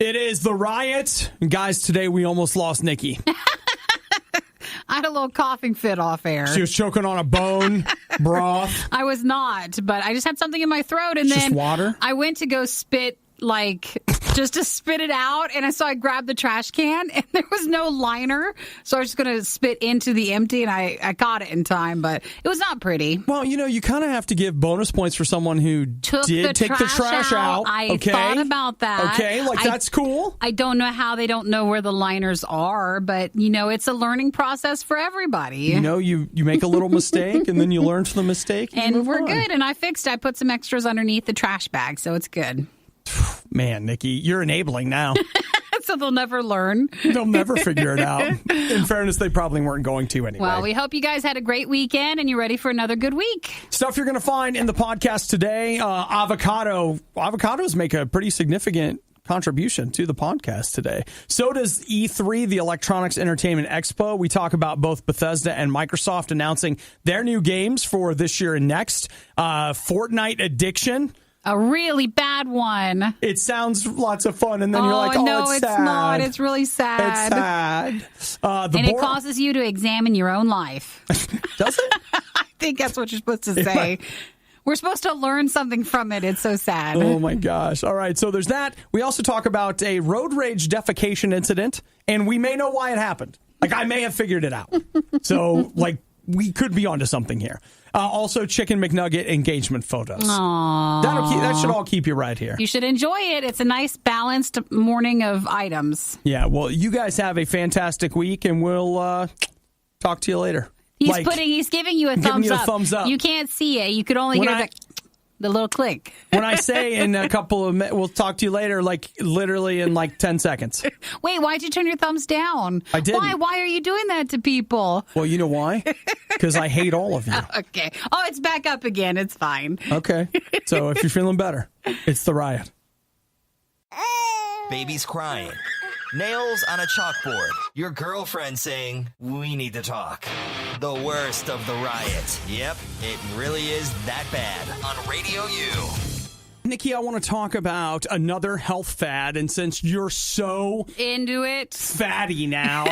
It is the Riot. And guys, today we almost lost Nikki. I had a little coughing fit off air. She was choking on a bone broth. I was not, but I just had something in my throat. And Just then water? I went to go spit, just to spit it out. And so I grabbed the trash can and there was no liner. So I was just going to spit into the empty and I caught it in time, but it was not pretty. Well, you kind of have to give bonus points for someone who did take the trash out. I thought about that. Okay, that's cool. I don't know how they don't know where the liners are, but, it's a learning process for everybody. You make a little mistake and then you learn from the mistake. And we're good. And I put some extras underneath the trash bag, so it's good. Man, Nikki, you're enabling now. So they'll never learn. They'll never figure it out. In fairness, they probably weren't going to anyway. Well, we hope you guys had a great weekend and you're ready for another good week. Stuff you're going to find in the podcast today. Avocados make a pretty significant contribution to the podcast today. So does E3, the Electronics Entertainment Expo. We talk about both Bethesda and Microsoft announcing their new games for this year and next. Fortnite Addiction. A really bad one. It sounds lots of fun, and then you're like, no, it's sad. Not. It's really sad. It's sad. It causes you to examine your own life. Does it? I think that's what you're supposed to say. We're supposed to learn something from it. It's so sad. Oh, my gosh. All right, so there's that. We also talk about a road rage defecation incident, and we may know why it happened. I may have figured it out. So, we could be onto something here. Also, Chicken McNugget engagement photos. Aww. That should all keep you right here. You should enjoy it. It's a nice balanced morning of items. Yeah, well, you guys have a fantastic week, and we'll talk to you later. He's giving you a thumbs up. You can't see it. You could only hear the little click. When I say in a couple of minutes, we'll talk to you later, literally in 10 seconds. Wait, why'd you turn your thumbs down? I didn't. Why are you doing that to people? Well, you know why? Because I hate all of you. Okay. Oh, it's back up again. It's fine. Okay. So if you're feeling better, it's the Riot. Baby's crying. Nails on a chalkboard. Your girlfriend saying, "We need to talk." The worst of the Riot. Yep, it really is that bad on Radio U. Nikki, I want to talk about another health fad, and since you're so into it, fatty now,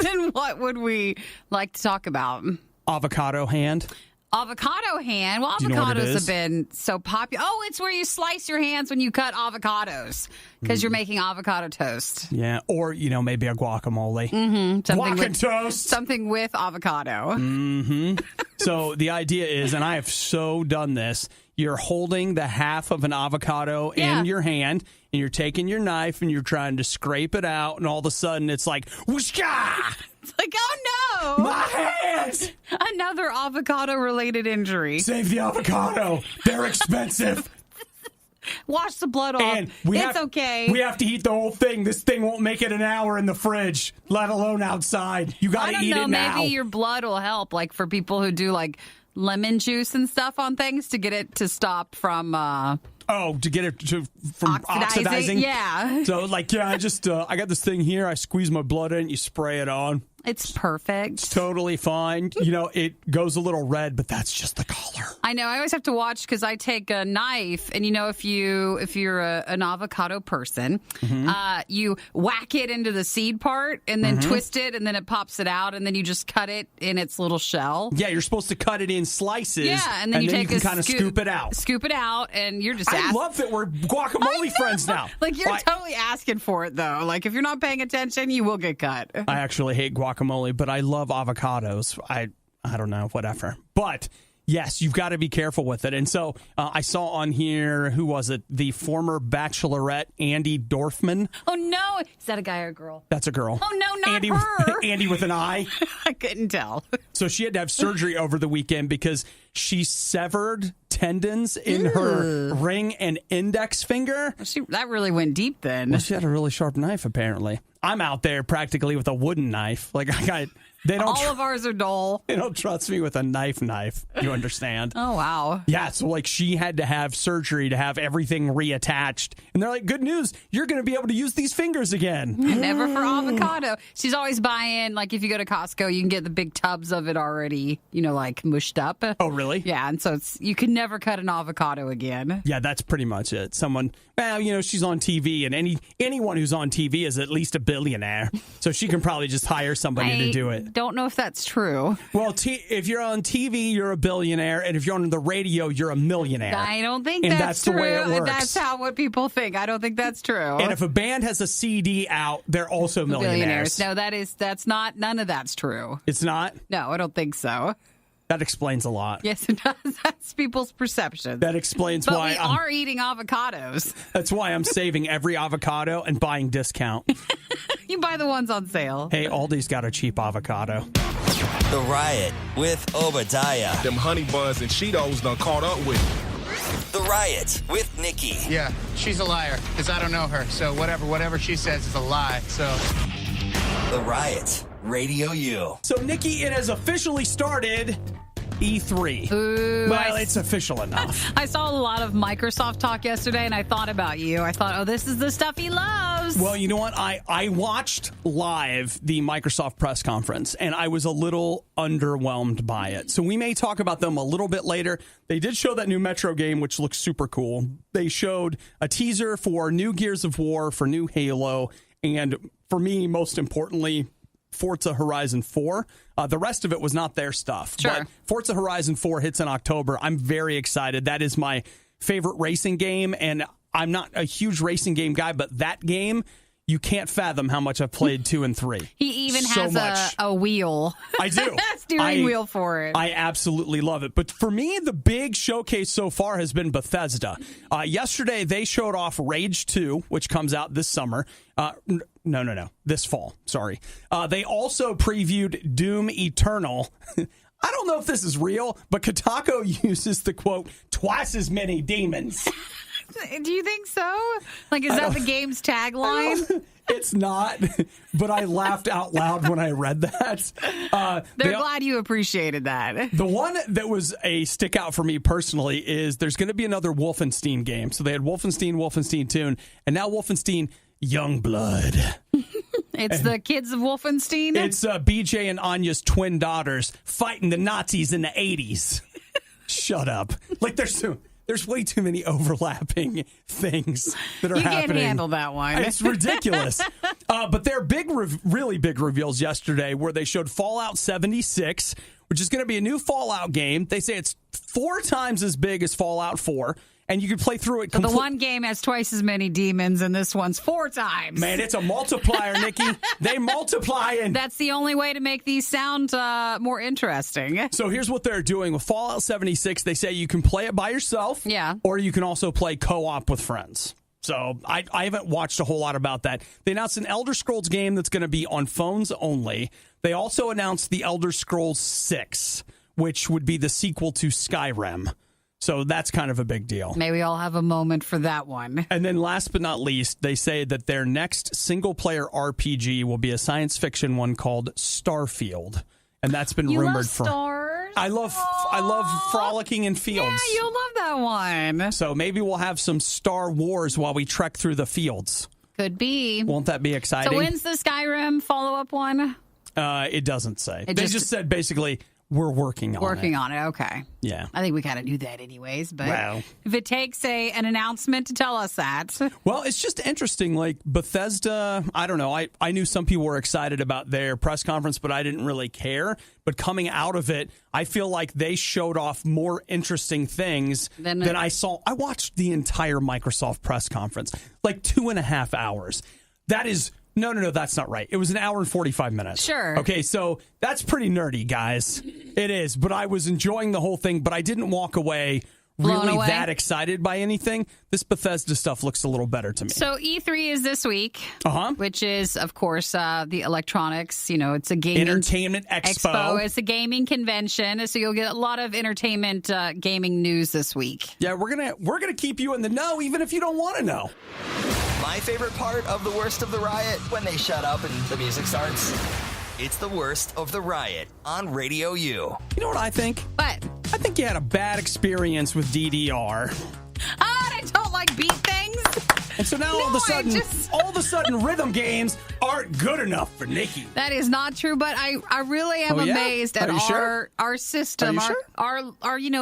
then what would we like to talk about? Avocado hand. Avocado hand? Well, avocados have been so popular. Oh, it's where you slice your hands when you cut avocados because you're making avocado toast. Yeah, or, maybe a guacamole. Mm-hmm. Something with avocado. Mm-hmm. So the idea is, and I have so done this, you're holding the half of an avocado in your hand, and you're taking your knife, and you're trying to scrape it out, and all of a sudden it's like, whooshka! It's like, oh no! My hands! Another avocado-related injury. Save the avocado. They're expensive. Wash the blood off. And okay. We have to eat the whole thing. This thing won't make it an hour in the fridge, let alone outside. You got to eat it now. Maybe your blood will help, for people who do, lemon juice and stuff on things to get it to stop from... to get it from oxidizing? Yeah. So, I got this thing here. I squeeze my blood in, you spray it on. It's perfect. It's totally fine. It goes a little red, but that's just the color. I know. I always have to watch because I take a knife, and if you're an avocado person, you whack it into the seed part and then twist it, and then it pops it out, and then you just cut it in its little shell. Yeah, you're supposed to cut it in slices. Yeah, and then you kind of scoop it out. Scoop it out, and you're just. I love that we're guacamole friends now. You're totally asking for it though. If you're not paying attention, you will get cut. I actually hate guacamole, but I love avocados. I don't know, whatever. But yes, you've got to be careful with it. And so I saw on here, who was it? The former Bachelorette, Andy Dorfman. Oh, no. Is that a guy or a girl? That's a girl. Oh, no, not Andy, her. Andy with an I. I couldn't tell. So she had to have surgery over the weekend because she severed tendons in her ring and index finger. That really went deep then. Well, she had a really sharp knife, apparently. I'm out there practically with a wooden knife. All of ours are dull. They don't trust me with a knife. You understand? Oh, wow. Yeah, so she had to have surgery to have everything reattached. And they're like, good news, you're going to be able to use these fingers again. Never for avocado. She's always buying, if you go to Costco, you can get the big tubs of of it already, like mushed up. Oh, really? Yeah, and so you can never cut an avocado again. Yeah, that's pretty much it. Someone, she's on TV, and anyone who's on TV is at least a billionaire, so she can probably just hire somebody to do it. Don't know if that's true. Well, if you're on TV, you're a billionaire, and if you're on the radio, you're a millionaire. I don't think and that's true. The way it works. That's what people think. I don't think that's true. And if a band has a CD out, they're also millionaires. No, that's not. None of that's true. It's not? No, I don't think so. That explains a lot. Yes, it does. That's people's perception. That explains but why we are eating avocados. That's why I'm saving every avocado and buying discount. You buy the ones on sale. Hey, Aldi's got a cheap avocado. The Riot with Obadiah. Them honey buns and Cheetos done caught up with me. The Riot with Nikki. Yeah, she's a liar, because I don't know her. So whatever she says is a lie, so... The Riot, Radio U. So, Nikki, it has officially started E3. Ooh, well, it's official enough. I saw a lot of Microsoft talk yesterday, and I thought about you. I thought, this is the stuff he loves. Well, you know what? I watched live the Microsoft press conference, and I was a little underwhelmed by it. So we may talk about them a little bit later. They did show that new Metro game, which looks super cool. They showed a teaser for new Gears of War, for new Halo, and for me, most importantly, Forza Horizon 4. The rest of it was not their stuff. Sure. But Forza Horizon 4 hits in October. I'm very excited. That is my favorite racing game, and I'm not a huge racing game guy, but that game, you can't fathom how much I've played 2 and 3. He even so has much. a wheel. I do. Steering wheel for it. I absolutely love it. But for me, the big showcase so far has been Bethesda. Yesterday, they showed off Rage 2, which comes out this summer. No. This fall. Sorry. They also previewed Doom Eternal. I don't know if this is real, but Kotaku uses the quote, twice as many demons. Do you think so? Like, is that the game's tagline? It's not, but I laughed out loud when I read that. They're glad you appreciated that. The one that was a stick out for me personally is there's going to be another Wolfenstein game. So they had Wolfenstein 2, and now Wolfenstein Youngblood. It's the kids of Wolfenstein? It's BJ and Anya's twin daughters fighting the Nazis in the 80s. Shut up. Like, there's way too many overlapping things that are happening. You can't handle that one. It's ridiculous. But their really big reveals yesterday where they showed Fallout 76, which is going to be a new Fallout game. They say it's 4 times as big as Fallout 4. And you can play through it. So the one game has twice as many demons, and this one's 4 times. Man, it's a multiplier, Nikki. They multiply. And that's the only way to make these sound more interesting. So here's what they're doing with Fallout 76. They say you can play it by yourself. Yeah. Or you can also play co-op with friends. So I haven't watched a whole lot about that. They announced an Elder Scrolls game that's going to be on phones only. They also announced the Elder Scrolls 6, which would be the sequel to Skyrim. So that's kind of a big deal. May we all have a moment for that one. And then last but not least, they say that their next single-player RPG will be a science fiction one called Starfield. And that's been you rumored love for... stars? I love frolicking in fields. Yeah, you'll love that one. So maybe we'll have some Star Wars while we trek through the fields. Could be. Won't that be exciting? So when's the Skyrim follow-up one? It doesn't say. They just said basically... We're working on it. Okay. Yeah. I think we kind of knew that anyways, but well, if it takes an announcement to tell us that. Well, it's just interesting. Like Bethesda, I don't know. I knew some people were excited about their press conference, but I didn't really care. But coming out of it, I feel like they showed off more interesting things than I saw. I watched the entire Microsoft press conference, like 2.5 hours. That is... No, that's not right. It was 1 hour and 45 minutes. Sure. Okay, so that's pretty nerdy, guys. It is, but I was enjoying the whole thing, but I didn't walk away really that excited by anything. This Bethesda stuff looks a little better to me. So E3 is this week, which is, of course, the electronics. You know, it's a gaming entertainment expo. It's a gaming convention, so you'll get a lot of entertainment gaming news this week. Yeah, we're gonna keep you in the know, even if you don't want to know. My favorite part of the worst of the riot, when they shut up and the music starts. It's the worst of the riot on Radio U. You know what I think? What? I think you had a bad experience with DDR. I don't like beat things. And so now all of a sudden, rhythm games aren't good enough for Nikki. That is not true, but I really am amazed at our system. Our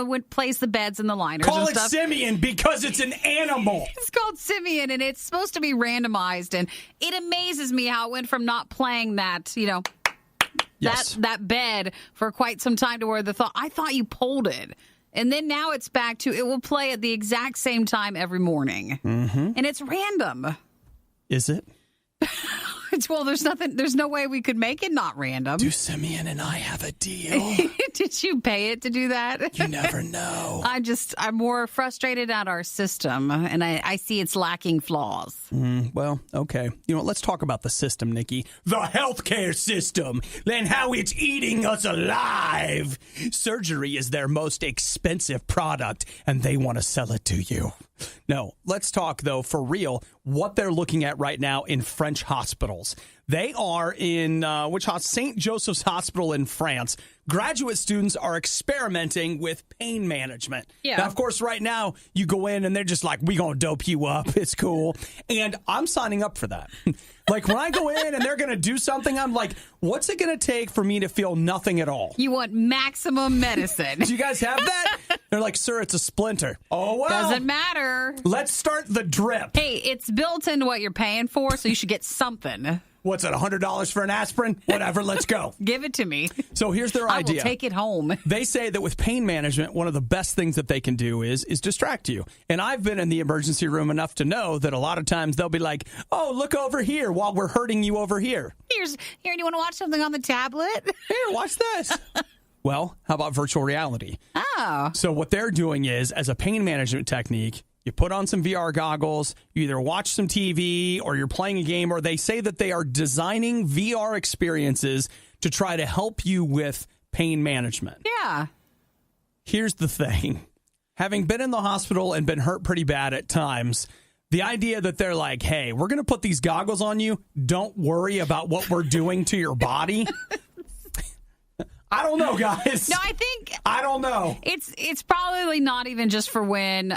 when it plays the beds and the liners Call and it stuff. Simian because it's an animal. It's called Simian, and it's supposed to be randomized. And it amazes me how it went from not playing that, that bed for quite some time to where I thought you pulled it. And then now it's back to it will play at the exact same time every morning. Mm-hmm. And it's random. Is it? There's no way we could make it not random. Do Simeon and I have a deal? Did you pay it to do that? You never know. I'm more frustrated at our system, and I see it's lacking flaws. Well, okay. Let's talk about the system, Nikki. The healthcare system, and how it's eating us alive. Surgery is their most expensive product, and they want to sell it to you. No, let's talk, though, for real, what they're looking at right now in French hospitals. They are in St. Joseph's Hospital in France. Graduate students are experimenting with pain management. Yeah. Now, of course, right now, you go in and they're just like, we going to dope you up. It's cool. And I'm signing up for that. Like, when I go in and they're going to do something, I'm like, what's it going to take for me to feel nothing at all? You want maximum medicine. Do you guys have that? They're like, sir, it's a splinter. Oh, well. Doesn't matter. Let's start the drip. Hey, it's built into what you're paying for, so you should get something. What's it, $100 for an aspirin? Whatever, let's go. Give it to me. So here's their idea. I will take it home. They say that with pain management, one of the best things that they can do is distract you. And I've been in the emergency room enough to know that a lot of times they'll be like, oh, look over here while we're hurting you over here. Here, do you want to watch something on the tablet? Here, watch this. Well, how about virtual reality? Oh. So what they're doing is, as a pain management technique, you put on some VR goggles, you either watch some TV or you're playing a game, or they say that they are designing VR experiences to try to help you with pain management. Yeah. Here's the thing. Having been in the hospital and been hurt pretty bad at times, the idea that they're like, hey, we're going to put these goggles on you. Don't worry about what we're doing to your body. I don't know, guys. No, I don't know. It's probably not even just for when,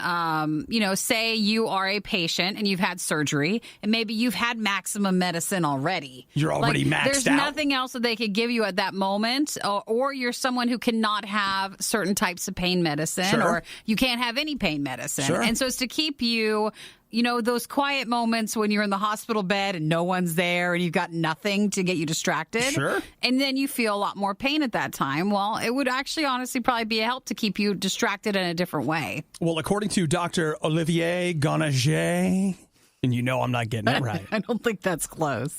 say you are a patient and you've had surgery and maybe you've had maximum medicine already. You're already maxed out. There's nothing else that they could give you at that moment, or you're someone who cannot have certain types of pain medicine, or you can't have any pain medicine. Sure. And so it's to keep you, those quiet moments when you're in the hospital bed and no one's there and you've got nothing to get you distracted. Sure. And then you feel a lot more pain at that time. Well, it would actually honestly probably be a help to keep you distracted in a different way. Well, according to Dr. Olivier Gonager, and I'm not getting it right. I don't think that's close.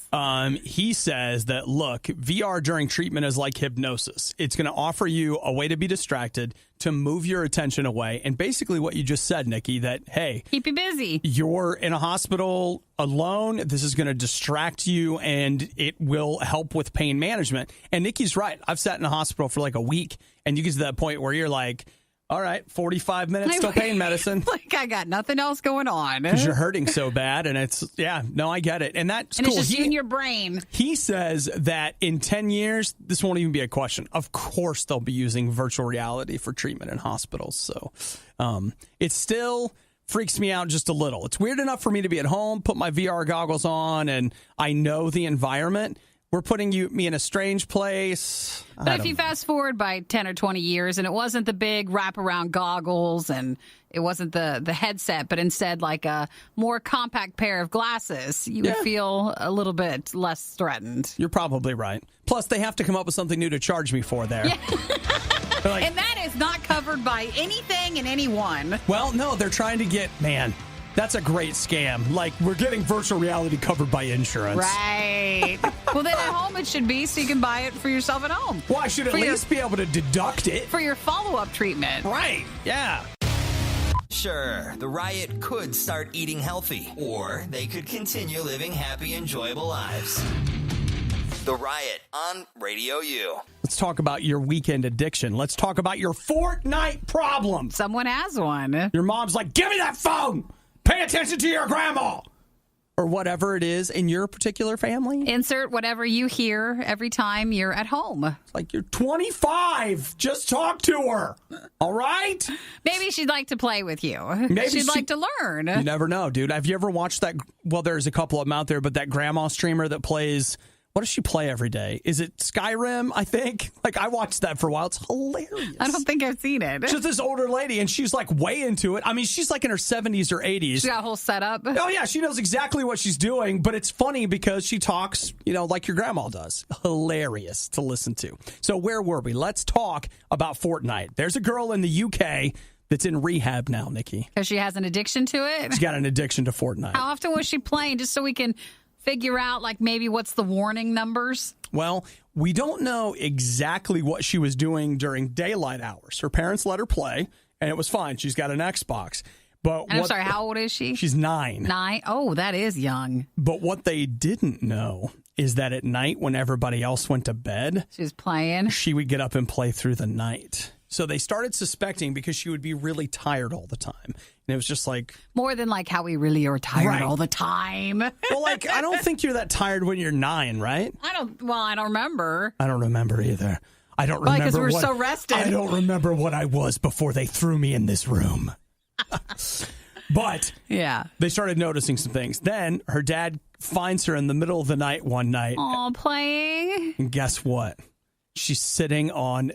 He says that, look, VR during treatment is like hypnosis. It's going to offer you a way to be distracted, to move your attention away. And basically what you just said, Nikki, that, hey, keep you busy. You're in a hospital alone. This is going to distract you, and it will help with pain management. And Nikki's right. I've sat in a hospital for like a week, and you get to that point where you're like, all right, 45 minutes till pain medicine. Like, I got nothing else going on. Because you're hurting so bad, and I get it. And that's cool. It's just you in your brain. He says that in 10 years, this won't even be a question. Of course, they'll be using virtual reality for treatment in hospitals. So it still freaks me out just a little. It's weird enough for me to be at home, put my VR goggles on, and I know the environment. We're putting me in a strange place. But if you fast forward by 10 or 20 years and it wasn't the big wraparound goggles and it wasn't the headset, but instead like a more compact pair of glasses, you would feel a little bit less threatened. You're probably right. Plus, they have to come up with something new to charge me for there. Yeah. Like, and that is not covered by anything and anyone. Well, no, they're trying to get, that's a great scam. Like, we're getting virtual reality covered by insurance. Right. Well, then at home it should be, so you can buy it for yourself at home. Well, I should at least be able to deduct it. For your follow-up treatment. Right. Yeah. Sure, the Riot could start eating healthy, or they could continue living happy, enjoyable lives. The Riot on Radio U. Let's talk about your weekend addiction. Let's talk about your Fortnite problem. Someone has one. Your mom's like, give me that phone. Pay attention to your grandma. or whatever it is in your particular family. Insert whatever you hear every time you're at home. Like, you're 25. Just talk to her. All right? Maybe she'd like to play with you. Maybe she'd like to learn. You never know, dude. Have you ever watched that? Well, there's a couple of them out there, but that grandma streamer that plays... What does she play every day? Is it Skyrim, I think? Like, I watched that for a while. It's hilarious. I don't think I've seen it. Just this older lady, and she's, like, way into it. I mean, she's, like, in her 70s or 80s. She's got a whole setup. Oh, yeah, she knows exactly what she's doing, but it's funny because she talks, like your grandma does. Hilarious to listen to. So where were we? Let's talk about Fortnite. There's a girl in the UK that's in rehab now, Nikki. Because she has an addiction to it? She's got an addiction to Fortnite. How often was she playing, just so we can figure out, like, maybe what's the warning numbers? Well, we don't know exactly what she was doing during daylight hours. Her parents let her play, and it was fine. She's got an Xbox. But I'm sorry, how old is she? She's 9. 9? Oh, that is young. But what they didn't know is that at night, when everybody else went to bed, she was playing. She would get up and play through the night. So they started suspecting because she would be really tired all the time. And it was just like... More than like how we really are tired all the time. Well, like, I don't think you're that tired when you're 9, right? I don't remember. I don't remember either. I don't remember because we're so rested. I don't remember what I was before they threw me in this room. But yeah, they started noticing some things. Then her dad finds her in the middle of the night one night. Oh, playing. And guess what? She's sitting on...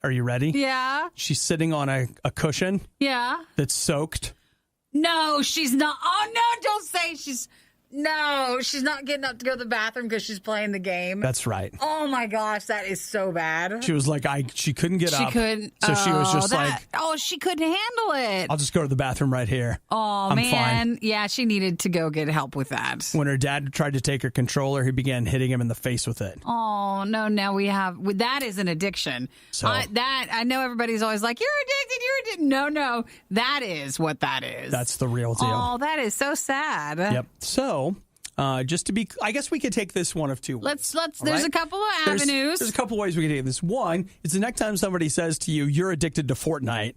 Are you ready? Yeah. She's sitting on a cushion. Yeah. That's soaked. No, she's not. Oh, no, don't say she's... No, she's not getting up to go to the bathroom because she's playing the game. That's right. Oh, my gosh, that is so bad. She was like, she couldn't get up. She couldn't. So she was just she couldn't handle it. I'll just go to the bathroom right here. Oh, I'm man. fine. Yeah, she needed to go get help with that. When her dad tried to take her controller, he began hitting him in the face with it. Oh, no, now we have... That is an addiction. So I know everybody's always like, you're addicted. No, that is what that is. That's the real deal. Oh, that is so sad. Yep. So... just to be, I guess we could take this one of two ways. There's a couple of avenues. There's a couple ways we can take this. One is the next time somebody says to you, you're addicted to Fortnite,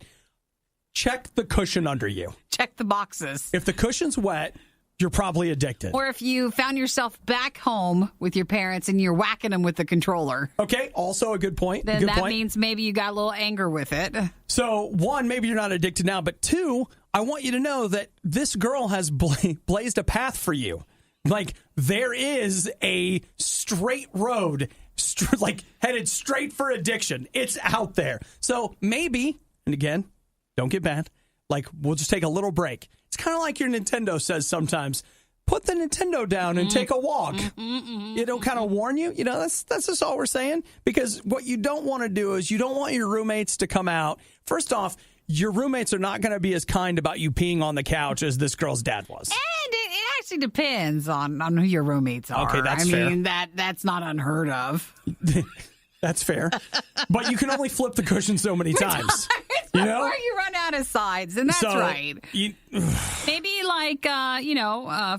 check the cushion under you. Check the boxes. If the cushion's wet, you're probably addicted. Or if you found yourself back home with your parents and you're whacking them with the controller. Okay, also a good point. Then that means maybe you got a little anger with it. So, one, maybe you're not addicted now, but two, I want you to know that this girl has blazed a path for you. Like, there is a straight road, headed straight for addiction. It's out there. So maybe, and again, don't get mad, like, we'll just take a little break. It's kind of like your Nintendo says sometimes, put the Nintendo down and take a walk. It'll kind of warn you. That's just all we're saying. Because what you don't want to do is you don't want your roommates to come out. First off, your roommates are not going to be as kind about you peeing on the couch as this girl's dad was. And it actually depends on who your roommates are. Okay, that's fair. I mean, that's not unheard of. That's fair. But you can only flip the cushion so many times. Before you run out of sides, and that's right. Maybe like,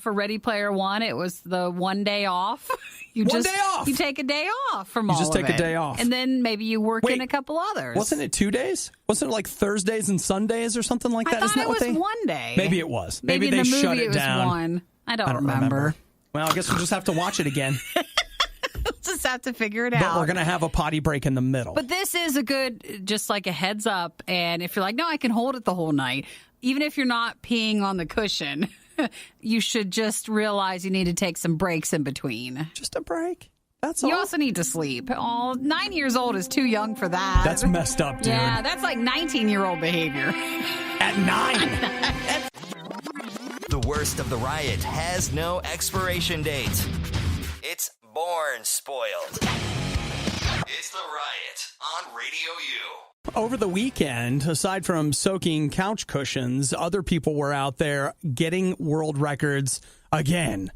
for Ready Player One, it was the 1 day off. You take a day off from all of it. You just take a day off. And then maybe you work in a couple others. Wasn't it 2 days? Wasn't it like Thursdays and Sundays or something like that? I thought it was 1 day. Maybe it was. Maybe they in the movie shut it down. Was one. I don't remember. Well, I guess we'll just have to watch it again. We'll just have to figure it out. But we're going to have a potty break in the middle. But this is just like a heads up. And if you're like, no, I can hold it the whole night. Even if you're not peeing on the cushion, you should just realize you need to take some breaks in between. Just a break. That's all. You also need to sleep. 9 years old is too young for that. That's messed up, dude. Yeah, that's like 19-year-old behavior. At 9. The worst of the riot has no expiration date. It's born spoiled. It's the riot on Radio U. Over the weekend, aside from soaking couch cushions, other people were out there getting world records again.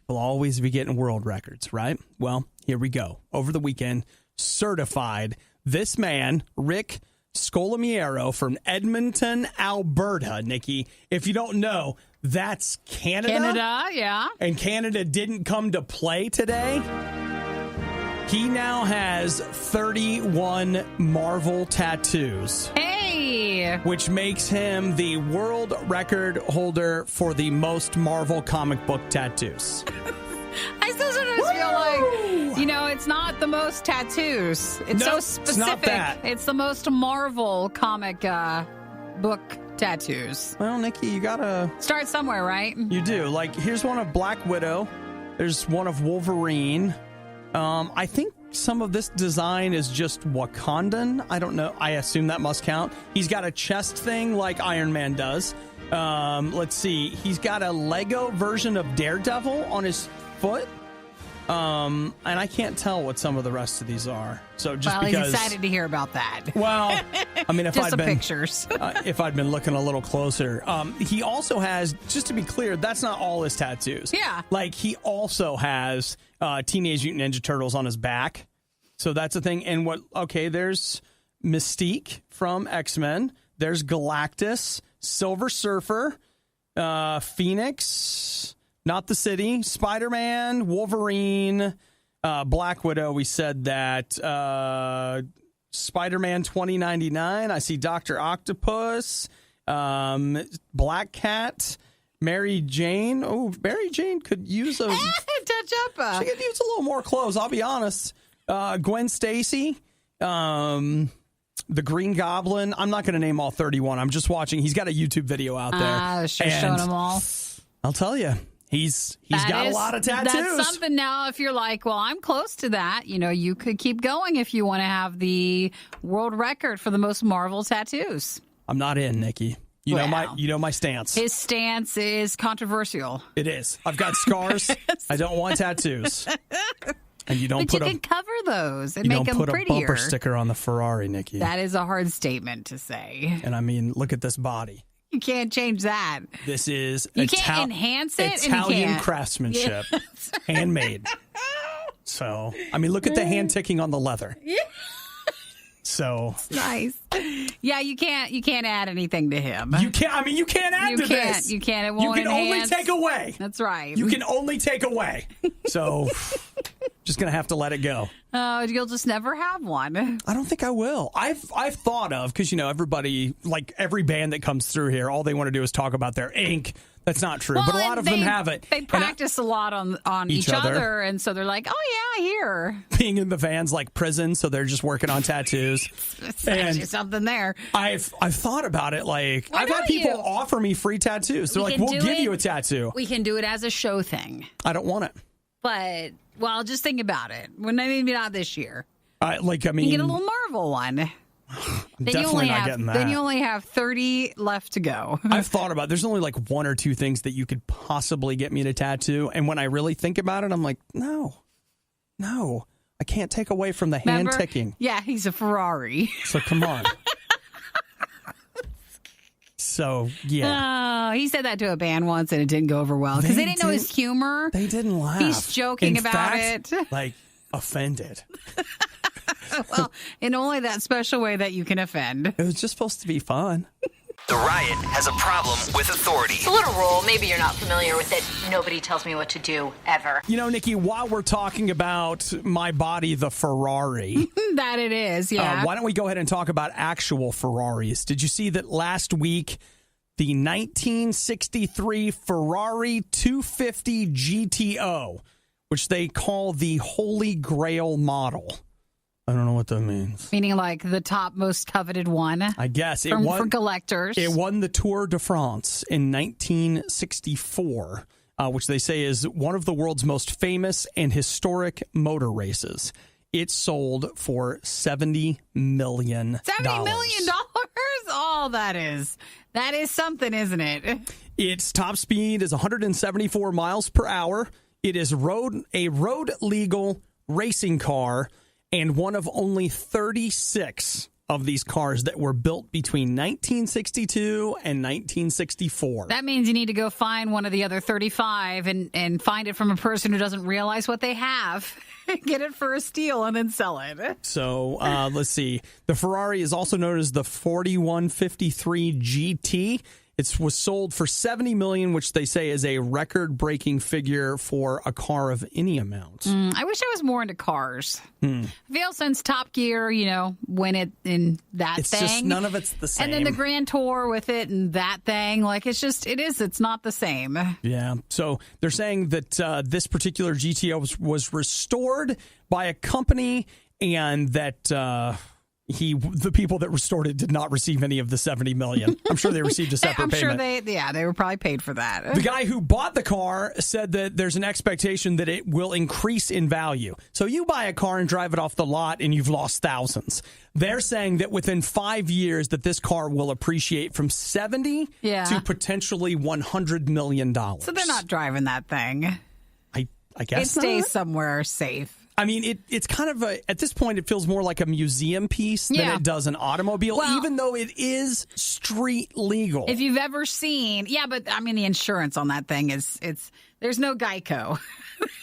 We'll always be getting world records, right? Well, here we go. Over the weekend, certified. This man, Rick Scolamiero from Edmonton, Alberta, Nikki. If you don't know, that's Canada. Canada, yeah. And Canada didn't come to play today. He now has 31 Marvel tattoos. Hey! Nicky. which makes him the world record holder for the most Marvel comic book tattoos. I still sometimes feel like, it's not the most tattoos. It's so specific. It's not that. It's the most Marvel comic book tattoos. Well, Nikki, you gotta start somewhere, right? You do. Like, here's one of Black Widow. There's one of Wolverine. I think some of this design is just Wakandan. I don't know. I assume that must count. He's got a chest thing like Iron Man does. Let's see. He's got a Lego version of Daredevil on his foot. And I can't tell what some of the rest of these are. So just because he's excited to hear about that. Well, I mean, if just I'd been pictures, if I'd been looking a little closer, he also has. Just to be clear, that's not all his tattoos. Yeah, like he also has Teenage Mutant Ninja Turtles on his back. So that's a thing. And there's Mystique from X-Men. There's Galactus, Silver Surfer, Phoenix. Not the City, Spider-Man, Wolverine, Black Widow. We said that Spider-Man 2099. I see Dr. Octopus, Black Cat, Mary Jane. Oh, Mary Jane could use a touch up. She could use a little more clothes. I'll be honest. Gwen Stacy, the Green Goblin. I'm not going to name all 31. I'm just watching. He's got a YouTube video out there. Sure, showing them all. I'll tell you. He's got a lot of tattoos. That's something now. If you're like, well, I'm close to that, you could keep going if you want to have the world record for the most Marvel tattoos. I'm not in, Nikki. You know my stance. His stance is controversial. It is. I've got scars. I don't want tattoos. And you don't but you can cover those and make them prettier. You don't put a bumper sticker on the Ferrari, Nikki. That is a hard statement to say. And I mean, look at this body. You can't change that. This is you can't enhance it. Italian craftsmanship, handmade. So, I mean, look at the hand ticking on the leather. Yeah. So it's nice. Yeah, you can't add anything to him. You can't. I mean, you can't add to this. You can't. It won't. You can enhance. only take away. That's right. You can only take away. So, just gonna have to let it go. You'll just never have one. I don't think I will. I've thought of, because everybody, like every band that comes through here, all they want to do is talk about their ink. That's not true, but a lot of them have it. They practice a lot on each other, and so they're like, "Oh yeah, here." Being in the van's like prison, so they're just working on tattoos. It's actually something there. I've thought about it. Like I've had people offer me free tattoos. They're like, "We'll give you a tattoo." We can do it as a show thing. I don't want it. But just think about it. Well, maybe not this year. You get a little Marvel one. I'm definitely not getting that. Then you only have 30 left to go. I've thought about it. There's only like one or two things that you could possibly get me to tattoo. And when I really think about it, I'm like, no, I can't take away from the hand ticking. Yeah, he's a Ferrari. So come on. So, yeah. Oh, he said that to a band once and it didn't go over well because they didn't know his humor. They didn't laugh. He's joking about it. Like, offended. Well, in only that special way that you can offend. It was just supposed to be fun. The Riot has a problem with authority. It's a little rule. Maybe you're not familiar with it. Nobody tells me what to do, ever. Nikki, while we're talking about my body, the Ferrari. That it is, yeah. Why don't we go ahead and talk about actual Ferraris? Did you see that last week, the 1963 Ferrari 250 GTO, which they call the Holy Grail model? I don't know what that means. Meaning like the top most coveted one? I guess. For collectors. It won the Tour de France in 1964, which they say is one of the world's most famous and historic motor races. It sold for $70 million. $70 million? Oh, that is something, isn't it? Its top speed is 174 miles per hour. It is a road legal racing car, and one of only 36 of these cars that were built between 1962 and 1964. That means you need to go find one of the other 35 and find it from a person who doesn't realize what they have. Get it for a steal and then sell it. So let's see. The Ferrari is also known as the 4153 GT. It was sold for $70 million, which they say is a record-breaking figure for a car of any amount. I wish I was more into cars. I feel since Top Gear, win it in that It's thing. just none of it's the same. And then the Grand Tour with it and that thing. Like, it's not the same. Yeah. So they're saying that this particular GTO was restored by a company and that the people that restored it did not receive any of the $70 million. I'm sure they received a separate payment. I'm sure they were probably paid for that. The guy who bought the car said that there's an expectation that it will increase in value. So you buy a car and drive it off the lot and you've lost thousands. They're saying that within 5 years that this car will appreciate from 70 to potentially $100 million. So they're not driving that thing. I guess it stays somewhere safe. I mean, it's kind of at this point, it feels more like a museum piece than it does an automobile, even though it is street legal. If you've ever seen, but I mean, the insurance on that thing there's no Geico.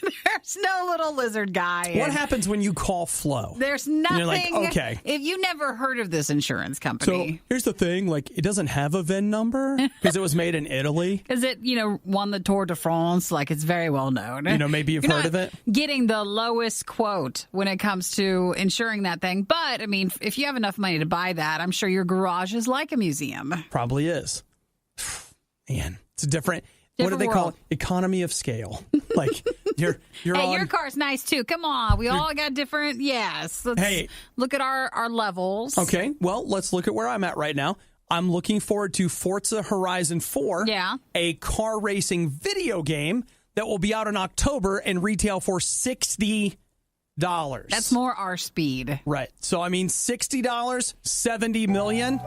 There's no little lizard guy. What happens when you call Flo? There's nothing. And you're like, okay. If you never heard of this insurance company. So here's the thing, like, it doesn't have a VIN number because it was made in Italy. Because it, won the Tour de France. Like, it's very well known. Maybe you've heard of it. Getting the lowest quote when it comes to insuring that thing. But, I mean, if you have enough money to buy that, I'm sure your garage is like a museum. Probably is. Man, it's a different what do they call it? Economy of scale. Like, you're hey, your car's nice, too. Come on. We all got different, yes. Let's look at our levels. Okay, well, let's look at where I'm at right now. I'm looking forward to Forza Horizon 4, a car racing video game that will be out in October and retail for $60. That's more our speed. Right. So, I mean, $60, $70 million.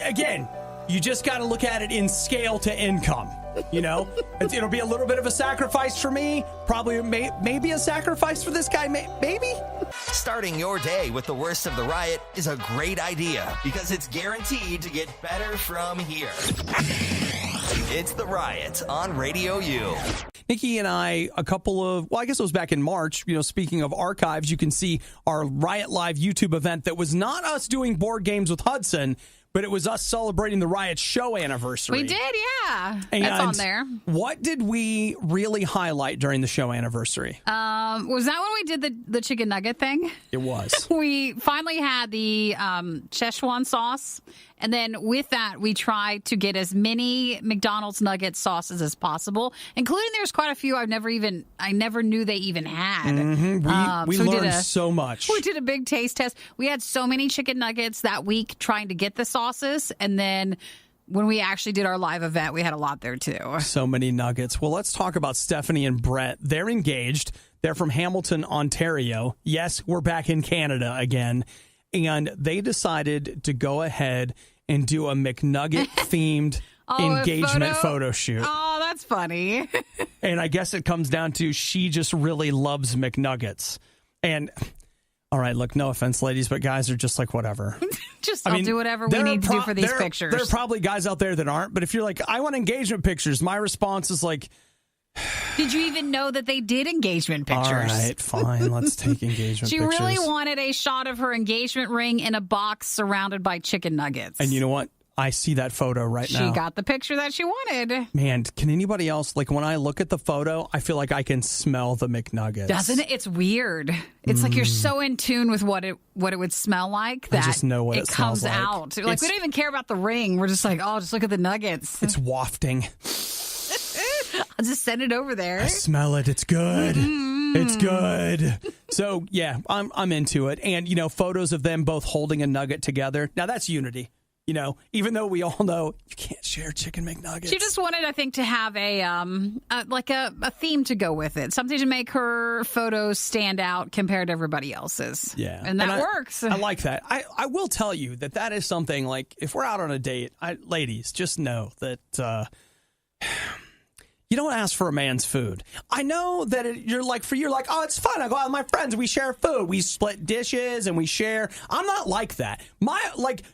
Again, you just got to look at it in scale to income. It'll be a little bit of a sacrifice for me. Probably maybe a sacrifice for this guy. Maybe. Starting your day with the worst of the riot is a great idea because it's guaranteed to get better from here. It's The Riot on Radio U. Nikki and I, I guess it was back in March, speaking of archives, you can see our Riot Live YouTube event that was not us doing board games with Hudson, but it was us celebrating the Riot show anniversary. We did, yeah. And that's on there. What did we really highlight during the show anniversary? Was that when we did the chicken nugget thing? It was. We finally had the Szechuan sauce. And then with that, we tried to get as many McDonald's nugget sauces as possible, including there's quite a few I never knew they even had. Mm-hmm. We learned so much. We did a big taste test. We had so many chicken nuggets that week trying to get the sauces. And then when we actually did our live event, we had a lot there too. So many nuggets. Well, let's talk about Stephanie and Brett. They're engaged. They're from Hamilton, Ontario. Yes, we're back in Canada again. And they decided to go ahead and do a McNugget-themed engagement photo shoot. Oh, that's funny. And I guess it comes down to she just really loves McNuggets. And, all right, look, no offense, ladies, but guys are just like, whatever. I'll do whatever we need to do for these pictures. There are probably guys out there that aren't. But if you're like, I want engagement pictures, my response is like, did you even know that they did engagement pictures? All right, fine. Let's take engagement she pictures. She really wanted a shot of her engagement ring in a box surrounded by chicken nuggets. And you know what? I see that photo now. She got the picture that she wanted. Man, can anybody else, like when I look at the photo, I feel like I can smell the McNuggets. Doesn't it? It's weird. It's like you're so in tune with what it would smell like that I just know what it comes smells out. Like we don't even care about the ring. We're just like, oh, just look at the nuggets. It's wafting. I'll just send it over there. I smell it. It's good. It's good. So, yeah, I'm into it. And, photos of them both holding a nugget together. Now, that's unity. Even though we all know you can't share chicken McNuggets. She just wanted, I think, to have a theme to go with it. Something to make her photos stand out compared to everybody else's. Yeah. And that works. I like that. I will tell you that is something, like, if we're out on a date, ladies, just know that you don't ask for a man's food. I know that you're like, oh, it's fun. I go out with my friends. We share food. We split dishes and we share. I'm not like that.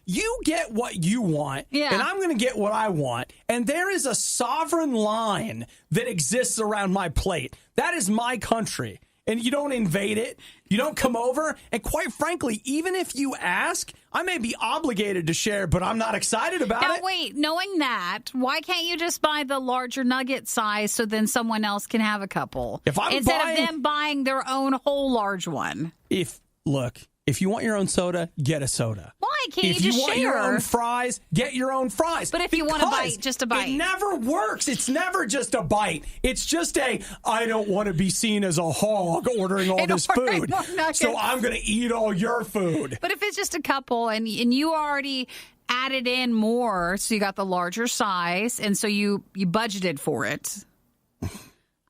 You get what you want, and I'm going to get what I want. And there is a sovereign line that exists around my plate. That is my country. And you don't invade it. You don't come over. And quite frankly, even if you ask, I may be obligated to share, but I'm not excited about Now, it. wait, knowing that, why can't you just buy the larger nugget size so then someone else can have a couple? If I'm Instead buying- of them buying their own whole large one. If you want your own soda, get a soda. Why can't If you you just want share? your own fries, get your own fries. But if you want a Because bite, just a bite. It never works. It's never just a bite. It's just I don't want to be seen as a hog ordering all And this ordering food. more nuggets. So I'm going to eat all your food. But if it's just a couple and you already added in more, so you got the larger size, and so you budgeted for it,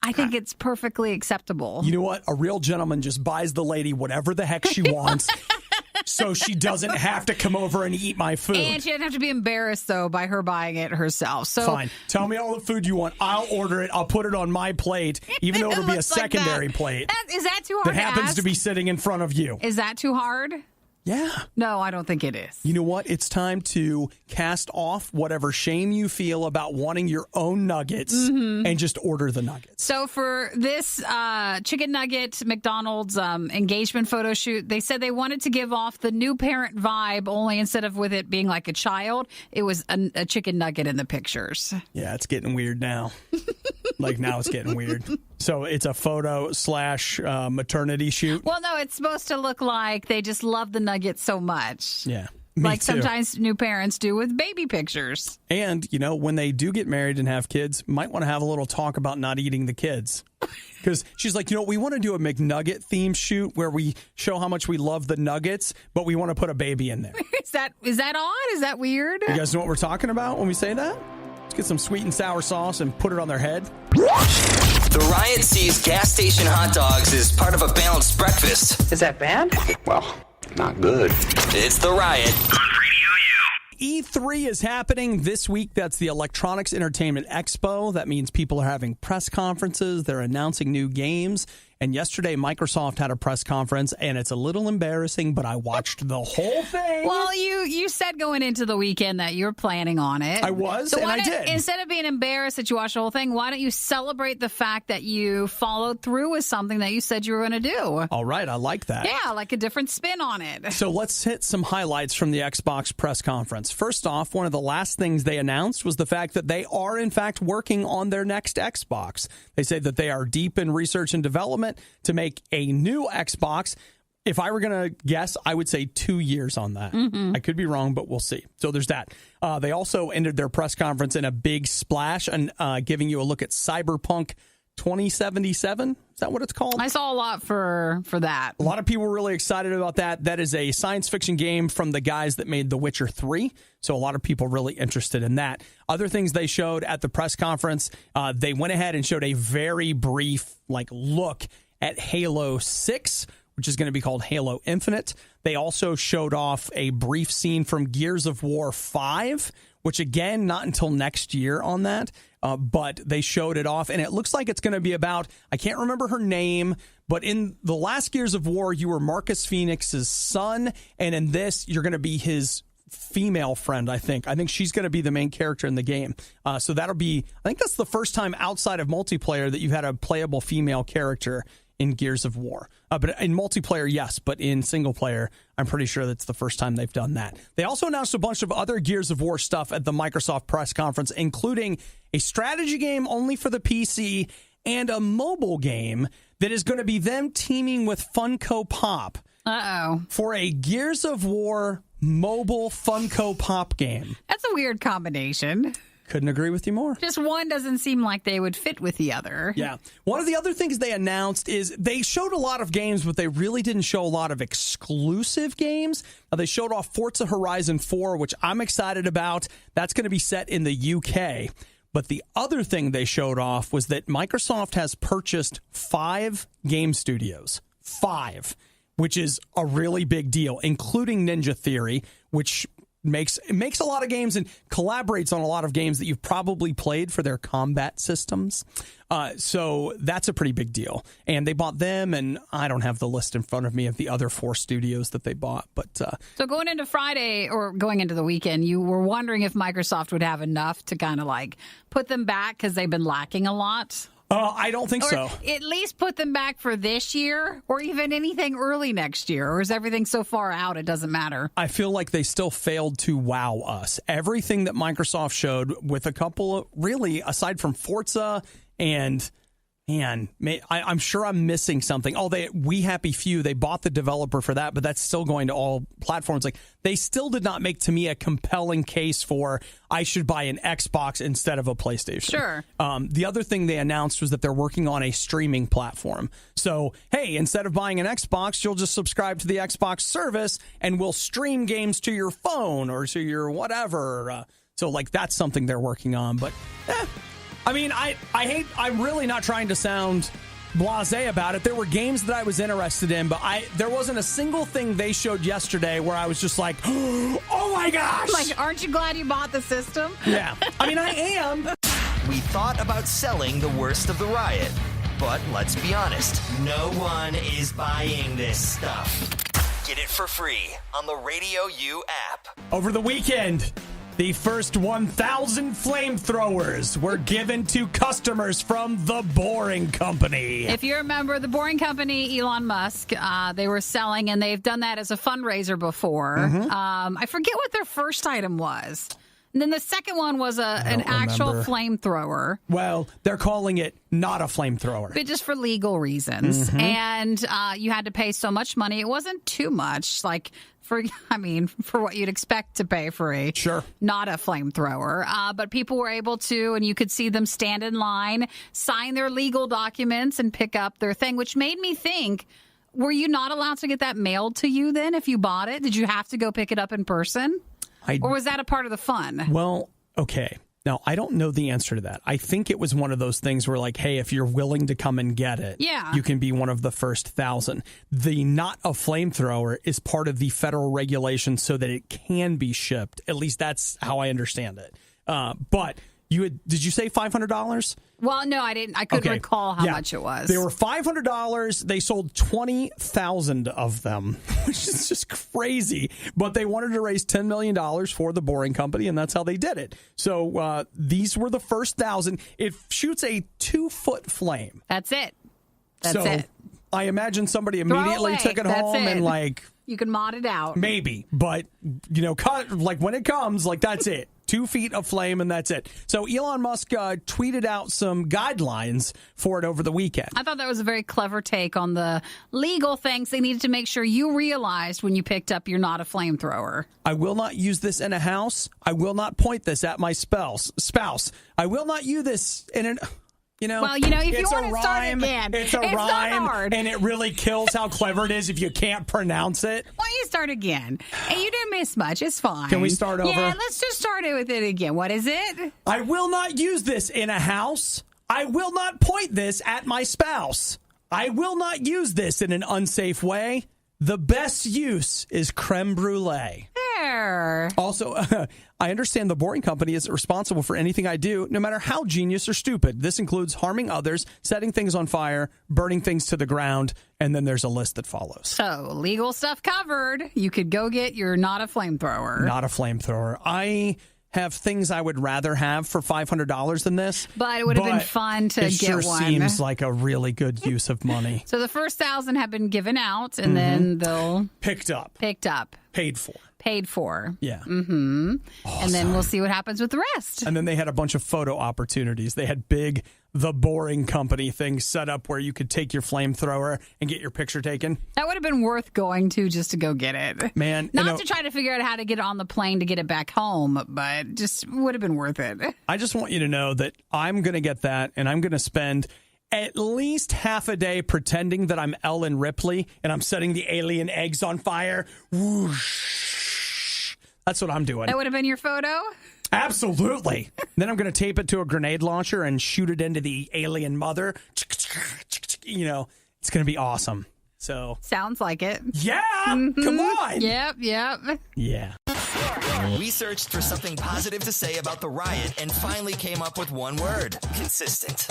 I think it's perfectly acceptable. You know what? A real gentleman just buys the lady whatever the heck she wants so she doesn't have to come over and eat my food. And she doesn't have to be embarrassed, though, by her buying it herself. So Fine. Tell me all the food you want. I'll order it. I'll put it on my plate, even though it'll be a looks like secondary that. plate Is that too hard that happens ask? to be sitting in front of you. Is that too hard? Yeah. No, I don't think it is. You know what? It's time to cast off whatever shame you feel about wanting your own nuggets and just order the nuggets. So for this chicken nugget McDonald's engagement photo shoot, they said they wanted to give off the new parent vibe, only instead of with it being like a child, it was a chicken nugget in the pictures. Yeah, it's getting weird now. Now it's getting weird. So it's a photo / maternity shoot. Well, no, it's supposed to look like they just love the nuggets so much. Yeah. Me Like too. sometimes new parents do with baby pictures. And, when they do get married and have kids, might want to have a little talk about not eating the kids. Because she's like, we want to do a McNugget theme shoot where we show how much we love the nuggets, but we want to put a baby in there. Is that odd? Is that weird? You guys know what we're talking about when we say that? Let's get some sweet and sour sauce and put it on their head. The Riot sees gas station hot dogs as part of a balanced breakfast. Is that bad? Well, not good. It's The Riot. E3 is happening this week. That's the Electronics Entertainment Expo. That means people are having press conferences. They're announcing new games. And yesterday, Microsoft had a press conference, and it's a little embarrassing, but I watched the whole thing. Well, you said going into the weekend that you were planning on it. I was, so and why I don't- did. Instead of being embarrassed that you watched the whole thing, why don't you celebrate the fact that you followed through with something that you said you were going to do? All right, I like that. Yeah, like a different spin on it. So let's hit some highlights from the Xbox press conference. First off, one of the last things they announced was the fact that they are, in fact, working on their next Xbox. They say that they are deep in research and development to make a new Xbox. If I were going to guess, I would say 2 years on that. I could be wrong, but we'll see. So there's that. They also ended their press conference in a big splash and giving you a look at Cyberpunk 2077. Is that what it's called? I saw a lot for that. A lot of people were really excited about that. That is a science fiction game from the guys that made The Witcher 3. So a lot of people really interested in that. Other things they showed at the press conference, they went ahead and showed a very brief look at Halo 6, which is going to be called Halo Infinite. They also showed off a brief scene from Gears of War 5, which, again, not until next year on that. But they showed it off, and it looks like it's going to be about, I can't remember her name, but in the last Gears of War, you were Marcus Phoenix's son, and in this, you're going to be his female friend, I think. I think she's going to be the main character in the game. So that'll be, I think that's the first time outside of multiplayer that you've had a playable female character in Gears of War. But in multiplayer, yes, but in single player, I'm pretty sure that's the first time they've done that. They also announced a bunch of other Gears of War stuff at the Microsoft press conference, including a strategy game only for the PC and a mobile game that is going to be them teaming with Funko Pop for a Gears of War mobile Funko Pop game. That's a weird combination. Couldn't agree with you more. Just one doesn't seem like they would fit with the other. Yeah. One of the other things they announced is they showed a lot of games, but they really didn't show a lot of exclusive games. They showed off Forza Horizon 4, which I'm excited about. That's going to be set in the UK. But the other thing they showed off was that Microsoft has purchased 5 game studios. 5, which is a really big deal, including Ninja Theory, which makes a lot of games and collaborates on a lot of games that you've probably played for their combat systems. So that's a pretty big deal. And they bought them, and I don't have the list in front of me of the other 4 studios that they bought. But so going into Friday or going into the weekend, you were wondering if Microsoft would have enough to kind of put them back because they've been lacking a lot. I don't think so. At least put them back for this year or even anything early next year. Or is everything so far out it doesn't matter? I feel like they still failed to wow us. Everything that Microsoft showed, with a couple of, really, aside from Forza and... Man, I'm sure I'm missing something. Oh, We Happy Few, they bought the developer for that, but that's still going to all platforms. Like, they still did not make, to me, a compelling case for I should buy an Xbox instead of a PlayStation. Sure. The other thing they announced was that they're working on a streaming platform. So, hey, instead of buying an Xbox, you'll just subscribe to the Xbox service, and we'll stream games to your phone or to your whatever. So, like, that's something they're working on. But, I mean, I'm really not trying to sound blasé about it. There were games that I was interested in, but there wasn't a single thing they showed yesterday where I was just like, oh my gosh! Like, aren't you glad you bought the system? Yeah. I mean, I am. We thought about selling the worst of the riot, but let's be honest, no one is buying this stuff. Get it for free on the RadioU app. Over the weekend, the first 1,000 flamethrowers were given to customers from The Boring Company. If you remember, The Boring Company, Elon Musk, they were selling, and they've done that as a fundraiser before. I forget what their first item was. And then the second one was an actual flamethrower. Well, they're calling it not a flamethrower. But just for legal reasons. And you had to pay so much money. It wasn't too much, for what you'd expect to pay for not a flamethrower. But people were able to, and you could see them stand in line, sign their legal documents, and pick up their thing, which made me think, were you not allowed to get that mailed to you then if you bought it? Did you have to go pick it up in person? Or was that a part of the fun? Well, okay. Now, I don't know the answer to that. I think it was one of those things where, like, hey, if you're willing to come and get it, you can be one of the first 1,000. The not a flamethrower is part of the federal regulation so that it can be shipped. At least that's how I understand it. But did you say $500? Well, no, I didn't. I couldn't recall how much it was. They were $500. They sold 20,000 of them, which is just crazy. But they wanted to raise $10 million for The Boring Company, and that's how they did it. So these were the first 1,000. It shoots a 2-foot flame. That's it. That's it. I imagine somebody immediately took it home and you can mod it out. Maybe, but when it comes, that's it. 2 feet of flame, and that's it. So Elon Musk tweeted out some guidelines for it over the weekend. I thought that was a very clever take on the legal things they needed to make sure you realized when you picked up your not a flamethrower. I will not use this in a house. I will not point this at my spouse. I will not use this in an... if you want to start again, it's a rhyme, not hard. And it really kills how clever it is if you can't pronounce it. Why don't you start again? And you didn't miss much. It's fine. Can we start over? Yeah, let's just start it with it again. What is it? I will not use this in a house. I will not point this at my spouse. I will not use this in an unsafe way. The best use is creme brulee. There. Also, I understand The Boring Company isn't responsible for anything I do, no matter how genius or stupid. This includes harming others, setting things on fire, burning things to the ground, and then there's a list that follows. So, legal stuff covered. You could go get your not a flamethrower. Not a flamethrower. I have things I would rather have for $500 than this. But it would have been fun to get one. It sure seems like a really good use of money. So the first 1,000 have been given out, and then they'll... Picked up. Paid for. Yeah. Mm-hmm. Awesome. And then we'll see what happens with the rest. And then they had a bunch of photo opportunities. They had big The Boring Company things set up where you could take your flamethrower and get your picture taken. That would have been worth going to just to go get it. Man. Not to try to figure out how to get it on the plane to get it back home, but just would have been worth it. I just want you to know that I'm going to get that, and I'm going to spend at least half a day pretending that I'm Ellen Ripley and I'm setting the alien eggs on fire. Whoosh. That's what I'm doing. That would have been your photo? Absolutely. Then I'm going to tape it to a grenade launcher and shoot it into the alien mother. It's going to be awesome. So sounds like it. Yeah. Mm-hmm. Come on. Yep. Yeah. We searched for something positive to say about the riot and finally came up with one word. Consistent.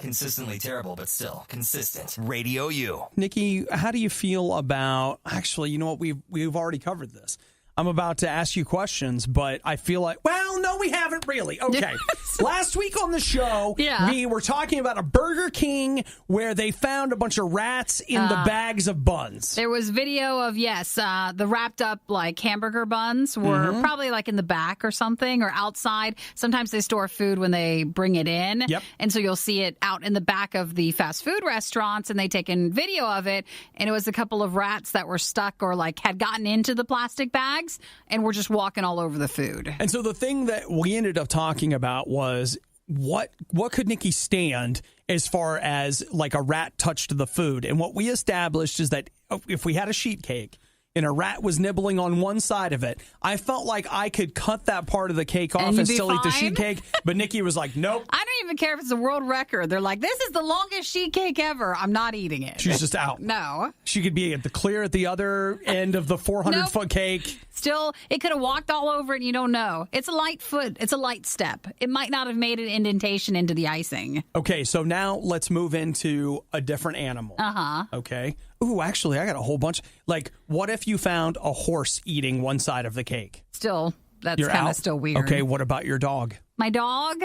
Consistently terrible, but still consistent. RadioU. Nikki, how do you feel about... Actually, you know what? We've already covered this. I'm about to ask you questions, but I feel like, well, no, we haven't really. Okay. Last week on the show, we were talking about a Burger King where they found a bunch of rats in the bags of buns. There was video of, the wrapped up like hamburger buns were probably like in the back or something or outside. Sometimes they store food when they bring it in. Yep. And so you'll see it out in the back of the fast food restaurants, and they taken video of it. And it was a couple of rats that were stuck or like had gotten into the plastic bags and were just walking all over the food. And so the thing that we ended up talking about was what could Nikki stand as far as like a rat touched the food. And what we established is that if we had a sheet cake and a rat was nibbling on one side of it, I felt like I could cut that part of the cake off and still eat the sheet cake. But Nikki was like, nope. I don't even care if it's a world record. They're like, this is the longest sheet cake ever. I'm not eating it. She's just out. No. She could be at the other end of the 400-foot cake. Still, it could have walked all over it and you don't know. It's a light foot. It's a light step. It might not have made an indentation into the icing. Okay, so now let's move into a different animal. Uh-huh. Okay. Ooh, actually, I got a whole bunch. Like, what if you found a horse eating one side of the cake? Still, that's kind of still weird. Okay, what about your dog? My dog?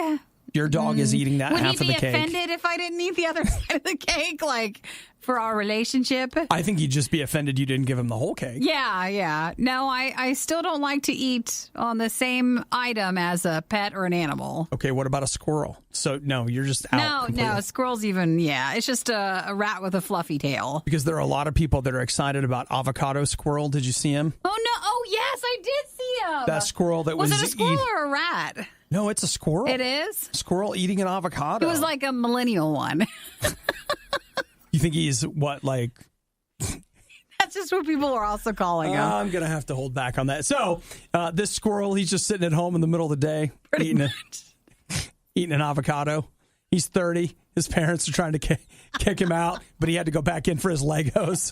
Your dog is eating that half of the cake. Would he be offended if I didn't eat the other side of the cake, like, for our relationship? I think he'd just be offended you didn't give him the whole cake. Yeah. No, I still don't like to eat on the same item as a pet or an animal. Okay, what about a squirrel? So, no, you're just out. No, squirrels even, it's just a rat with a fluffy tail. Because there are a lot of people that are excited about avocado squirrel. Did you see him? Oh, no. Oh, yes, I did see him. That squirrel that was it a squirrel or a rat? No, it's a squirrel. It is? Squirrel eating an avocado. It was like a millennial one. You think he's what, like... That's just what people are also calling him. I'm going to have to hold back on that. So, this squirrel, he's just sitting at home in the middle of the day eating an avocado. He's 30. His parents are trying to kick him out, but he had to go back in for his Legos.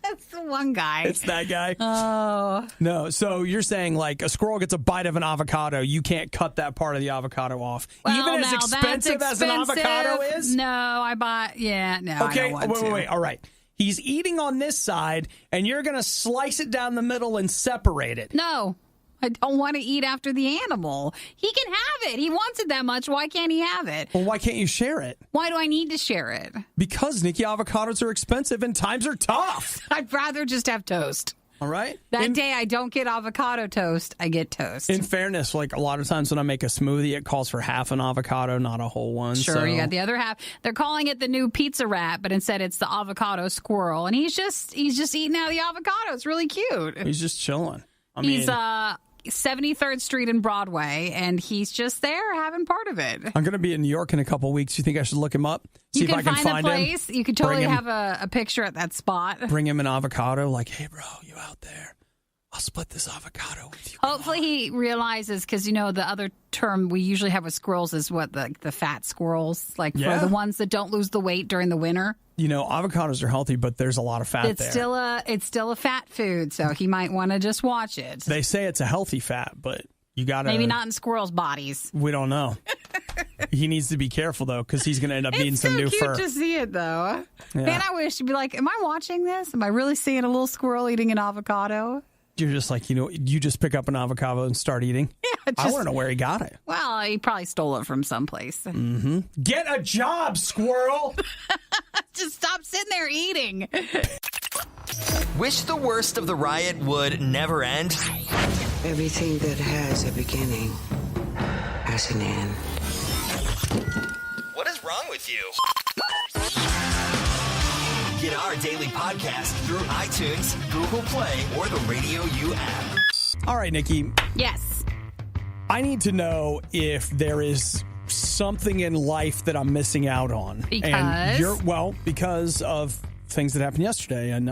That's the one guy. It's that guy. Oh. No, so you're saying like a squirrel gets a bite of an avocado, you can't cut that part of the avocado off. Well, even as expensive as an avocado is? No, I bought, no. Okay, I don't want wait. All right. He's eating on this side, and you're going to slice it down the middle and separate it. No. I don't want to eat after the animal. He can have it. He wants it that much. Why can't he have it? Well, why can't you share it? Why do I need to share it? Because, Nikki, avocados are expensive and times are tough. I'd rather just have toast. All right? That day I don't get avocado toast, I get toast. In fairness, like a lot of times when I make a smoothie, it calls for half an avocado, not a whole one. Sure, so. You got the other half. They're calling it the new pizza rat, but instead it's the avocado squirrel. And he's just eating out of the avocado. It's really cute. He's just chilling. He's 73rd Street and Broadway, and he's just there having part of it. I'm going to be in New York in a couple weeks. You think I should look him up? See if I can find the place. him? You could totally have a picture at that spot. Bring him an avocado. Like, hey, bro, you out there? I'll split this avocado with you. Hopefully he realizes, because, the other term we usually have with squirrels is what, the fat squirrels, like for the ones that don't lose the weight during the winter. Avocados are healthy, but there's a lot of fat there. It's still a fat food, so he might want to just watch it. They say it's a healthy fat, but you got to... Maybe not in squirrels' bodies. We don't know. He needs to be careful, though, because he's going to end up needing some new fur. It's so cute to see it, though. Yeah. Man, I wish you'd be like, am I watching this? Am I really seeing a little squirrel eating an avocado? You're just like, you just pick up an avocado and start eating. Yeah, I want to know where he got it. Well, he probably stole it from someplace. Mm-hmm. Get a job, squirrel! Just stop sitting there eating. Wish the worst of the riot would never end? Everything that has a beginning has an end. What is wrong with you? Get our daily podcast through iTunes, Google Play, or the RadioU app. All right, Nikki. Yes. I need to know if there is something in life that I'm missing out on. Because of things that happened yesterday. And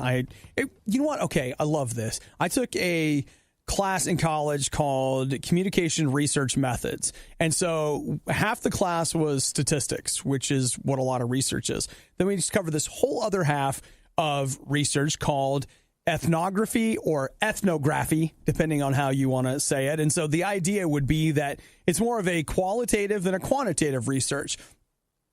you know what? Okay, I love this. I took a class in college called Communication Research Methods. And so half the class was statistics, which is what a lot of research is. Then we just covered this whole other half of research called ethnography or ethnography, depending on how you want to say it. And so the idea would be that it's more of a qualitative than a quantitative research.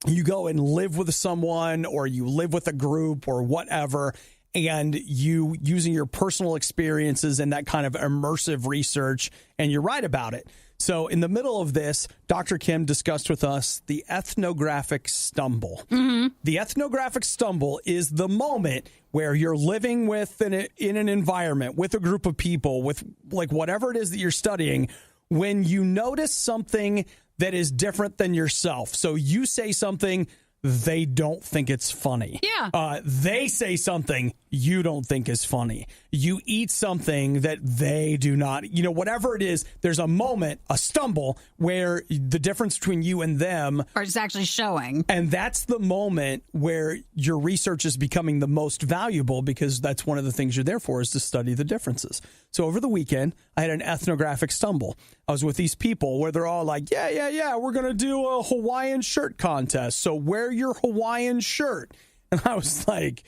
You go and live with someone or you live with a group or whatever, and you using your personal experiences and that kind of immersive research, and you're right about it. So in the middle of this, Dr. Kim discussed with us the ethnographic stumble. Mm-hmm. The ethnographic stumble is the moment where you're living in an environment with a group of people, with like whatever it is that you're studying, when you notice something that is different than yourself. So you say something, they don't think it's funny. Yeah. They say something you don't think is funny. You eat something that they do not, whatever it is, there's a moment, a stumble, where the difference between you and them are just actually showing. And that's the moment where your research is becoming the most valuable, because that's one of the things you're there for, is to study the differences. So over the weekend, I had an ethnographic stumble. I was with these people where they're all like, yeah, we're going to do a Hawaiian shirt contest. So wear your Hawaiian shirt. And I was like,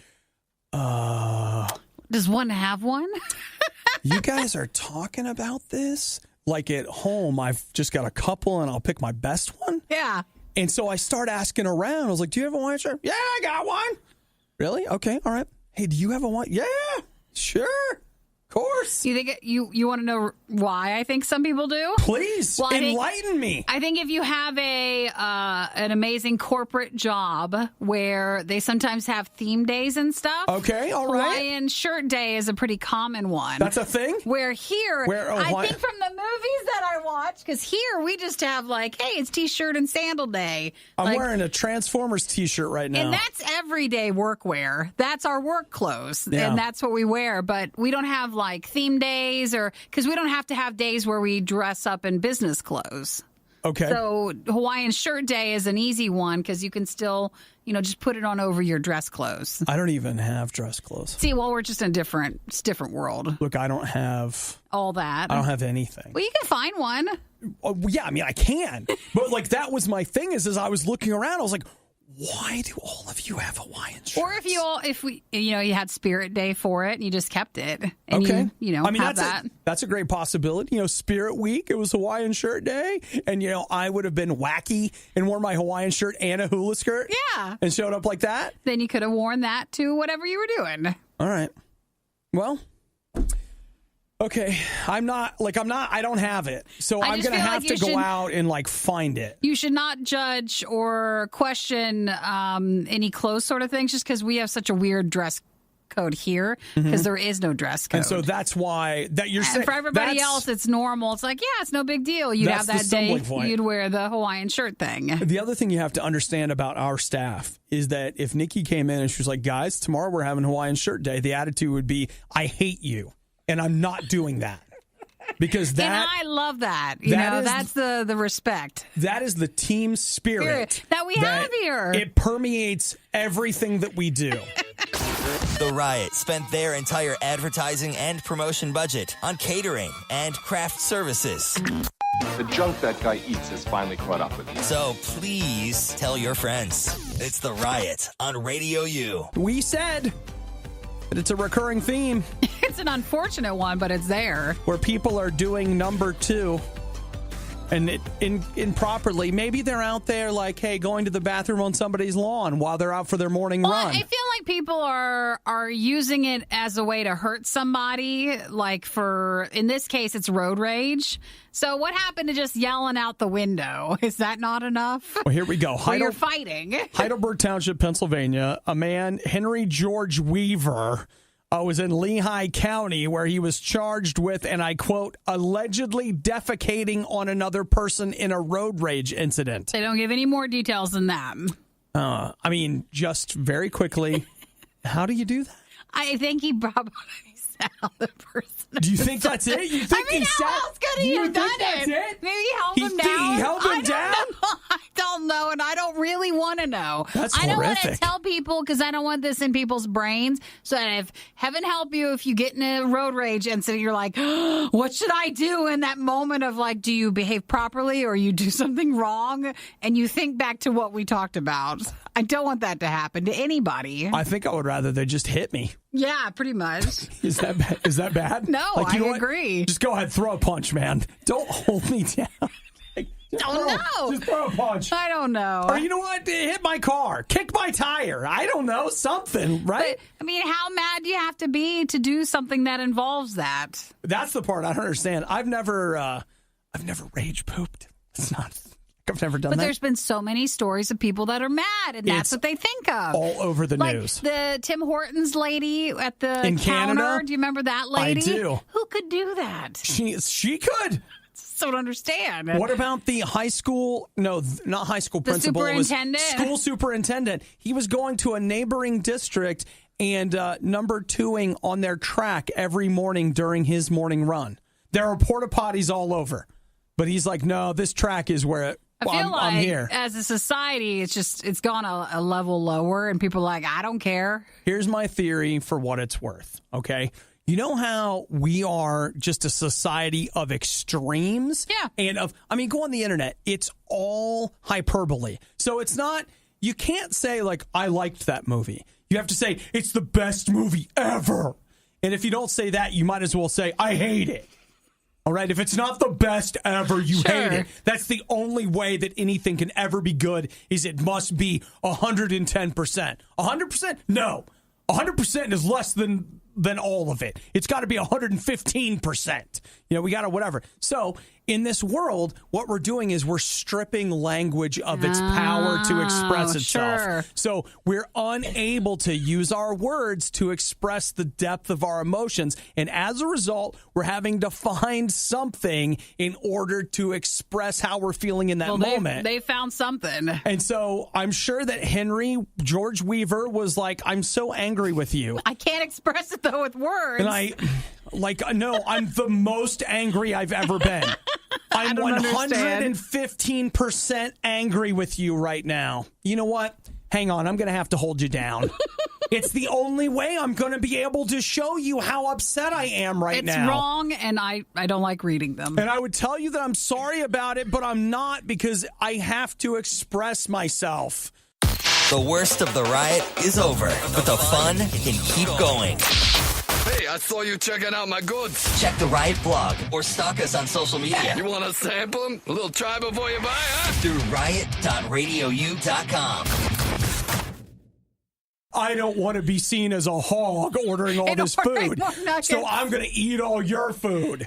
does one have one? You guys are talking about this? Like at home, I've just got a couple and I'll pick my best one? Yeah. And so I start asking around. I was like, do you have a Hawaiian shirt? Yeah, I got one. Really? Okay, all right. Hey, do you have a Hawaiian? Yeah, sure. Course. You think you want to know why I think some people do? Please, enlighten me. I think if you have an amazing corporate job where they sometimes have theme days and stuff. Okay, all right. Hawaiian shirt day is a pretty common one. That's a thing? Where here, I think from the movies that I watch, because here we just have like, hey, it's t-shirt and sandal day. I'm wearing a Transformers t-shirt right now. And that's everyday workwear. That's our work clothes. Yeah. And that's what we wear. But we don't have like theme days, or because we don't have to have days where we dress up in business clothes. Okay. So Hawaiian shirt day is an easy one because you can still, just put it on over your dress clothes. I don't even have dress clothes. See, well, we're just in a different world. Look, I don't have all that. I don't have anything. Well, you can find one. Yeah, I mean, I can. But like that was my thing is I was looking around, I was like, why do all of you have Hawaiian shirts? Or if you had Spirit Day for it and you just kept it. And okay. I mean, that's a great possibility. Spirit Week, it was Hawaiian shirt day. And, I would have been wacky and worn my Hawaiian shirt and a hula skirt. Yeah. And showed up like that. Then you could have worn that to whatever you were doing. All right. Well, okay. I don't have it. So I'm going to have to go out and find it. You should not judge or question any clothes sort of things just because we have such a weird dress code here, because there is no dress code. And so that's why that you're saying. For everybody else, it's normal. It's like, yeah, it's no big deal. You'd have that day, you'd wear the Hawaiian shirt thing. The other thing you have to understand about our staff is that if Nikki came in and she was like, guys, tomorrow we're having Hawaiian shirt day, the attitude would be, I hate you. And I'm not doing that. Because that, and I love that. That's the respect. That is the team spirit that we have here. It permeates everything that we do. The Riot spent their entire advertising and promotion budget on catering and craft services. The junk that guy eats has finally caught up with me. So please tell your friends. It's The Riot on Radio U. We said that it's a recurring theme. It's an unfortunate one, but it's there. Where people are doing number two. And improperly. Maybe they're out there going to the bathroom on somebody's lawn while they're out for their morning run. I feel like people are using it as a way to hurt somebody. In this case, it's road rage. So what happened to just yelling out the window? Is that not enough? Well, here we go. You're fighting. Heidelberg Township, Pennsylvania. A man, Henry George Weaver, was in Lehigh County, where he was charged with, and I quote, allegedly defecating on another person in a road rage incident. They don't give any more details than that. Just very quickly, how do you do that? I think he probably sat on the person. Do you think that's it? You think how else could he have done it? Maybe held him down. He held him down? I don't know, and I don't really want to know. That's I don't want horrific. to tell people because I don't want this in people's brains. So that if heaven help you, if you get in a road rage incident, you're like, what should I do in that moment of do you behave properly or you do something wrong? And you think back to what we talked about. I don't want that to happen to anybody. I think I would rather they just hit me. Yeah, pretty much. Is that bad? No, I agree. Just go ahead, throw a punch, man. Don't hold me down. don't know. Just throw a punch. I don't know. Or you know what? Hit my car. Kick my tire. I don't know. Something, right? But, I mean, how mad do you have to be to do something that involves that? That's the part I don't understand. I've never rage pooped. It's not. I've never done that. But there's been so many stories of people that are mad, and that's what they think of. All over the like news. The Tim Hortons lady at the in counter. Canada. Do you remember that lady? I do. Who could do that? She could. I don't understand. What about the high school? No, not high school principal. Superintendent? It was school superintendent. He was going to a neighboring district and number 2ing on their track every morning during his morning run. There are porta potties all over. But he's like, no, this track is where I'm here. As a society, it's gone a level lower, and people are like, I don't care. Here's my theory for what it's worth, okay? You know how we are just a society of extremes? Yeah. And go on the internet. It's all hyperbole. So it's not, you can't say, like, I liked that movie. You have to say, it's the best movie ever. And if you don't say that, you might as well say, I hate it. All right, if it's not the best ever, you hate it. That's the only way that anything can ever be good, is it must be 110%. 100%? No. 100% is less than all of it. It's got to be 115%. We got to whatever. So in this world, what we're doing is we're stripping language of its power to express itself. Sure. So we're unable to use our words to express the depth of our emotions. And as a result, we're having to find something in order to express how we're feeling in that moment. They found something. And so I'm sure that George Weaver was like, I'm so angry with you. I can't express it, though, with words. And I'm the most angry I've ever been. I'm 115% angry with you right now. You know what? Hang on. I'm going to have to hold you down. It's the only way I'm going to be able to show you how upset I am now. It's wrong, and I don't like reading them. And I would tell you that I'm sorry about it, but I'm not, because I have to express myself. The worst of the riot is over, but the fun can keep going. Hey, I saw you checking out my goods. Check the Riot blog or stalk us on social media. You want to sample them? A little try before you buy, huh? Through riot.radiou.com. I don't want to be seen as a hog ordering all this food. So I'm going to eat all your food.